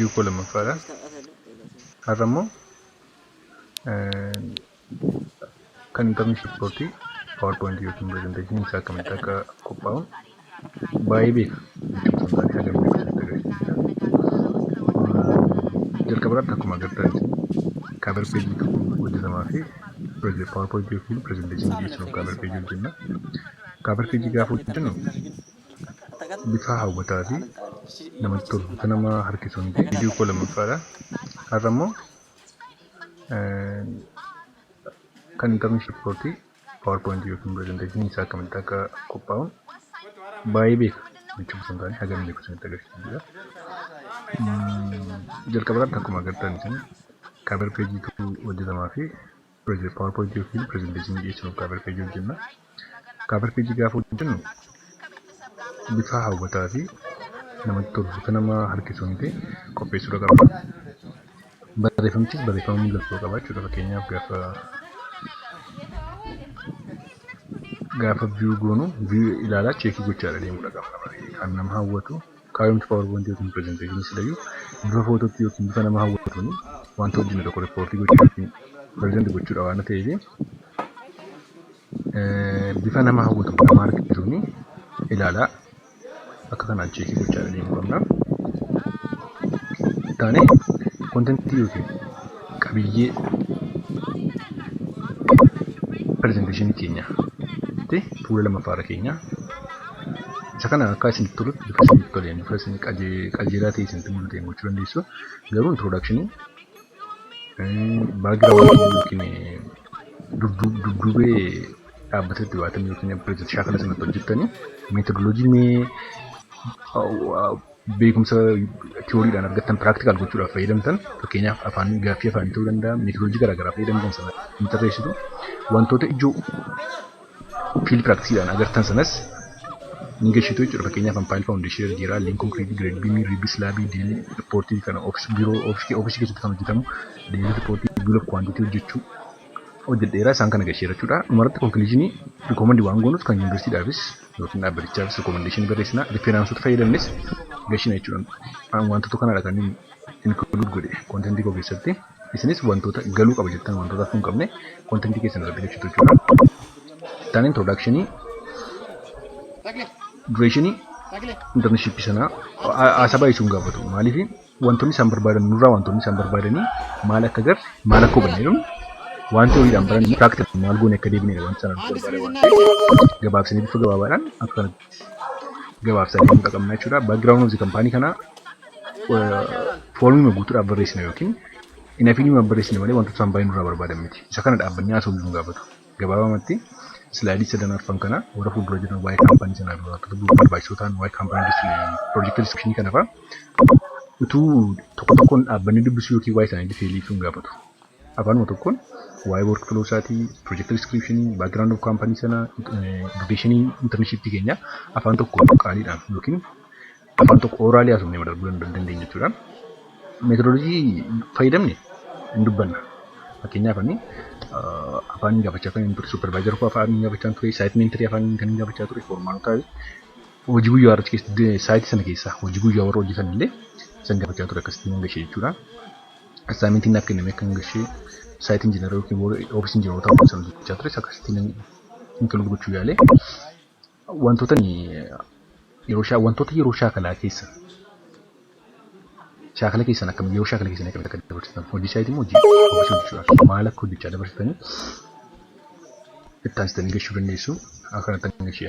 Video call lamaffaadha. Har'ammoo kan internship kooti PowerPoint yookiin presentation isaa akkamitti akka qophaa'u baay'ee beeka. Jechuun haga jalqaba irratti akkuma agartan cover page hojjetamaa fi PowerPoint yookiin presentation dhiyeessuun cover page hojjenna. Cover page gaafa hojjennu bifa hawwataa fi namatti tolu bifa nama harkisuun video call lamaffaadha. Har'ammoo kan internship kooti PowerPoint yookiin presentation isaa akkamitti akka qophaa'u baay'ee beeka. Jechuun haga beeku sanitti agarsiisudha. Jalqaba irratti akkuma agartan cover page hojjetamaa fi PowerPoint yookiin presentation dhiyeessuun cover page hojjenna. Cover page gaafa hojjennu bifa hawwataa fi namatti tolu bifa nama harkisuun qopheessuu qaba. Barreeffamtis barreeffama miidhagoo qaba jechuudha. Fakkeenyaaf gaafa view goonu view ilaalaa cheekii gochaa deemuudha qaba. Kan nama hawwatu kaayumti PowerPoint yookiin presentation silayyuu bifa footootti yookiin bifa nama hawwatuun wanta hojjenne tokko riippoortii gochuu yookiin present gochuudha waan ta'eef bifa nama hawwatu nama harkisuun ilaalaa akka kanaan cheekii gochaa deemuu qabna. Taanee kontentii yookiin qabiyyee presentation keenya fuula lamaffaarra keenya isa kana akka isinitti tolutti bifa isinitti toleen bifa isin qajeelaa ta'e isinitti mul'ateen gochuu dandeessu. Garuu introductionii background yookiin dudduubee dhaabbatatti waatamii yookiin shaakala sanatti hojjettanii methodoloojii beekumsa tiyooriidhaan argattan practical gochuudhaaf fayyadamtan. Fakkeenyaaf gaaffii afaanii ta'uu danda'a. Methodoloojii garaagaraa fayyadamtan sana intarreessitu wantoota ijoo field practiceedhaan agartan sanas ni gashitu jechuudha. Fakkeenyaaf file foundation jira, link concrete, grade beam, rebis laabii, daily reportii kana office keessatti kan hojjetamu, daily reportii, bill of quantity hojjechuu hojjedheera isaan kana gashee jechuudha. Dhumarratti conclusionii recommend waan goonus kan universityidhaafis yookiin dhaabbatichaafis recommendation barreessina. Referensota fayyadamnes gashina jechuudha. Wantoota kanadha kan include godhe contentii koo keessatti. Isinis wantoota galuu qaba jettan wantoota hin qabne contentii keessan irratti gashitu jechuudha. Tan introductionii durationii internship sana asaba isuun gaafatu. Maaliif wantoonni isaan barbaadan nurraa wantoonni isaan barbaadanii maal akka gar maal akka hubanneedhaan wanti horiidhaan baran practical maal goone akka deebinee wanti sana barbaadan waan gabaabsanii bifa gabaabaadhaan akka gabaabsanii hin qabna jechuudha. Background of the company kana foormii guutuudhaaf barreessina yookiin inaafii barreessina malee wantoota isaan baay'ee nurraa barbaadan miti. Isa kana dhaabbannee haasa'uu hin gaafatu. Gabaabamatti slaidii sadan arfan kana warra fuuldura jiran waa'ee kaampaanii sanaa wantoota barbaachisotaan waa'ee kaampaanii project description kana fa'a utuu tokko tokkoon dhaabbanii dubbisuu yookiin waa'ee isaanii diteelii hin gaafatu. Afaanuma tokkoon waa'ee workflow isaatii, project description, background of kaampaanii sanaa, duration internship keenya afaan tokko qaaliidhaan yookiin afaan tokko oraalii haasofnee madarbuu dandeenya jechuudha. Methodoloojii fayyadamne hin dubbanna. Fakkeenyaaf afaan gaafachaa kan ture supervisor koo afaan gaafachaa ture site mentorii afaan kan gaafachaa ture formaanota hojii guyyaa irratti keessatti site sana keessa hojii guyyaa warra hojjetan illee san gaafachaa ture akkasitti nan gashee jechuudha. Assignmentiin akka inni akka gashee site engineer yookiin office engineer ta'uu san hojjechaa ture akkasitti nan include gochuu yaale wantoota yeroo shaakalaa keessa shaakala keessan akkam yeroo shaakala keessan akkamitti akka dabarsitan hojii saayitii hojii hojjechuudhaaf maal akka hojjechaa dabarsitanii itti aansitanii gashuu dandeessu. Akkanatti gashee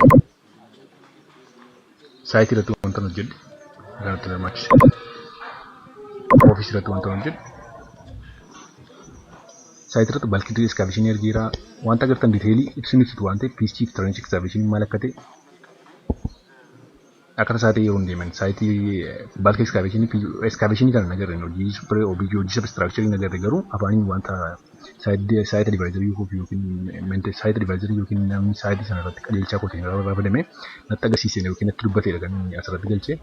saayitii irratti wanta hojjedhu akkanatti barbaachisa. Ofiisii irratti wanta hojjedhu saayitii irratti balkii excavation ergeera wanta agartan diteelii ibsinuutu waan ta'eef piistii fi trench excavation maal akka ta'e akka tasaatee yeroo deeman saayitii balka excavation kana nagarre hojii substructure nagarre garuu afaaniin wanta site advisor yookiin site advisor yookiin namni saayitii sana irratti qajeelchaa qoteen raafadame natti agarsiisee yookiin natti dubbateedha kan asirratti galchee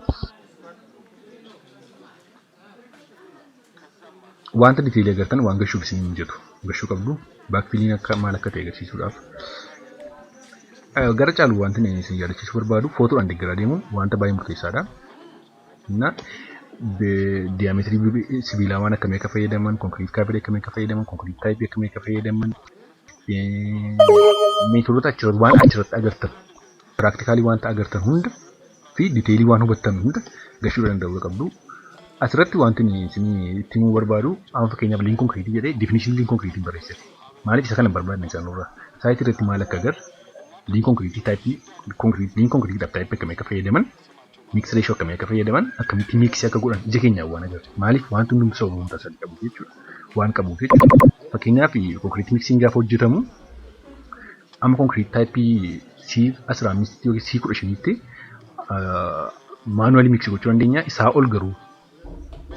wanta diteelii agartan waan gashuuf isin mijatu gashuu qabdu baakfiliin akka maal akka ta'e agarsiisuudhaaf. Gara caalu wanti isin yaadachiisuu barbaadu footoodhaan deeggaraa deemuun wanta baay'ee murteessaadha. diyaametirii sibiilaa waan akkamii akka fayyadaman, konkiriit kaabilee akkamii akka fayyadaman, konkiriit taayipii akkamii akka fayyadaman, meetodota waan achirratti agartan, piraaktikaalii wanta agartan hunda fi diteelii waan hubattan hunda gashuu danda'uu qabdu. Asirratti wanti isinii itti himuu barbaadu, amma fakkeenyaaf liin konkiriitii jedhee difinishinii liin konkiriitiin barreessite. Maaliif isa kana barbaadne isaanirraa? Saayitii irratti maal akka agar liin konkiriitii taayipii liin konkiriitiidhaaf taayipii akkamii akka fayyadaman, miks reeshoo akkamii akka fayyadaman, akkamitti miksii akka godhan ija keenyaan waan agarre. Maaliif wanti hundumti sababa hundaa sadii qabu jechuudha. Waan qabuuf jechuudha. Fakkeenyaaf konkiriitii miksiin gaafa hojjetamu amma konkiriitii taayipii C15 yookiin C15tti maanuwaalii miksii gochuu dandeenya. Isaa ol garuu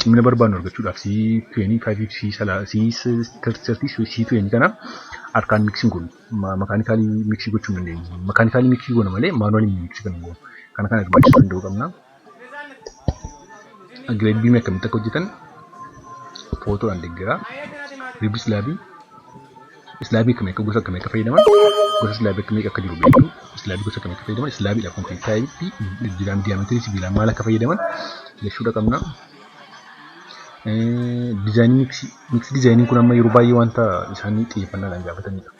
cimina barbaadnu argachuudhaaf C25 C30 C20 kana harkaan miksiin kun makaanikaalii miksii gochuu dandeenya. Makaanikaalii miksii goona malee maanuwaalii miksii kan goonu. Kana kan hirmaachisuu danda'uu qabna. Gireed biimii akkamitti akka hojjetan footoodhaan deeggaraa. Riib islaabii akkamii akka gosa akkamii akka fayyadaman, gosa islaabii akkamii akka jiru beektu, islaabii gosa akkamii akka fayyadaman, islaabiidhaaf konkiriitii taayipii diyaametirii sibiilaa maal akka fayyadaman jechuudha qabna. Dizaayinii miksii dizaayiniin kun amma yeroo baay'ee wanta isaanii xiyyeeffannaadhaan gaafatanidha.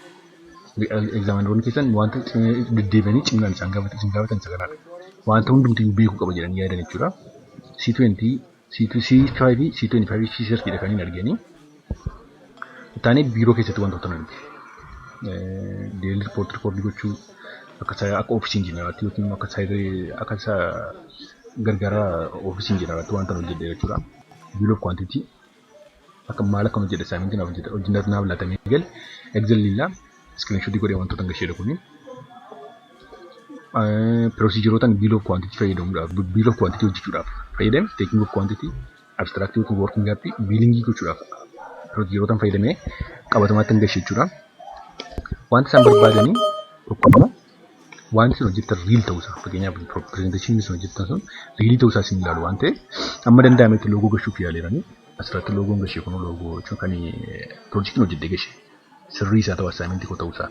Egzaaminaroonni keessan wanta deddeebi'anii ciminaan isaan gaafatan isa kanaadha. Wanta hundumti beekuu qaba jedhanii yaadan jechuudha. C20, C5, C25, C30 kan hin arganii. Taanee biiroo keessatti wantoota nuti. Deelii riippoortii gochuu akka ofiisii injiinaraatti yookiin akka gargaara ofiisii injiinaraatti wanta nuti jedhee jechuudha. Biiloo kwantitii akka maal akka nuti jedhe saaminti naaf laatamee gal egzaliilaa iskiriinshotii godhee wantoota gashedha kuni. Pirosiijirotaan biiloo kwantitii fayyadamuudhaaf biiloo kwantitii hojjechuudhaaf fayyadame teekniik kwantitii abstiraaktii yookiin woorkiin gaappii biilingii gochuudhaaf pirosiijirotaan fayyadamee qabatamaatti gashe jechuudha. Wanti isaan barbaadanii tokko immoo wanti sun hojjetan riil ta'uusaa fakkeenyaaf pirezenteeshiniin sun hojjetan sun riilii ta'uusaa isin ilaalu waan ta'eef amma danda'ametti loogoo gashuuf yaaleeranii asirratti loogoon gashee kun loogoo jechuun kan piroojeektiin hojjetee gashe sirrii isaa ta'uu asaaminti koo ta'uusaa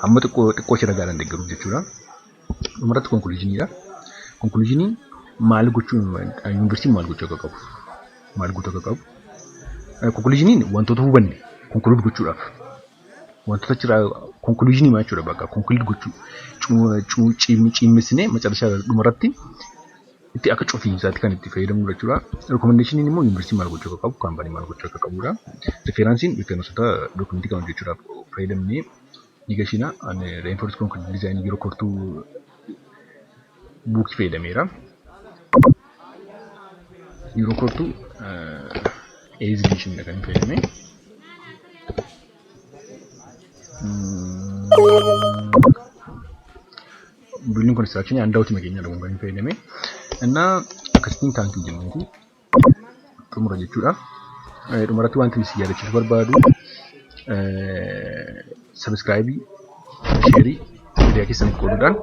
amma xiqqoo ishee ragaadhaan deeggaruuf jechuudha. Dhumarratti konkuluuziiniidha. Konkuluuziiniin maal gochuun yuunivarsiitiin maal gochuu akka qabu maal gochuu akka qabu. Konkuluuziiniin wantoota hubanne konkuluud gochuudhaaf wantoota jira konkuluuziinii maal jechuudha bakka konkuluud gochuu cimmisnee macarashaa dhumarratti itti akka cufiinsaatti kan itti fayyadamu jechuudha. Rekomendeeshiniin immoo yuunivarsiitiin maal gochuu akka qabu kaampaanii maal gochuu akka qabudha. Riferansiin beekumsa dookumentii kan hojjechuudhaaf fayyadamnee ni gashina reinforced concrete design yeroo kortuu buukii fayyadameera. Yeroo kortuu exhibition kan fayyadame. Building construction handouti makeenya dhabuun kan fayyadame. Innaa akkasitiin taankii jennuuti xumura jechuudha. Dhumarratti wanti isin yaadachiisuu barbaadu subscribe, share, viidiyoo keessan qooduudhaan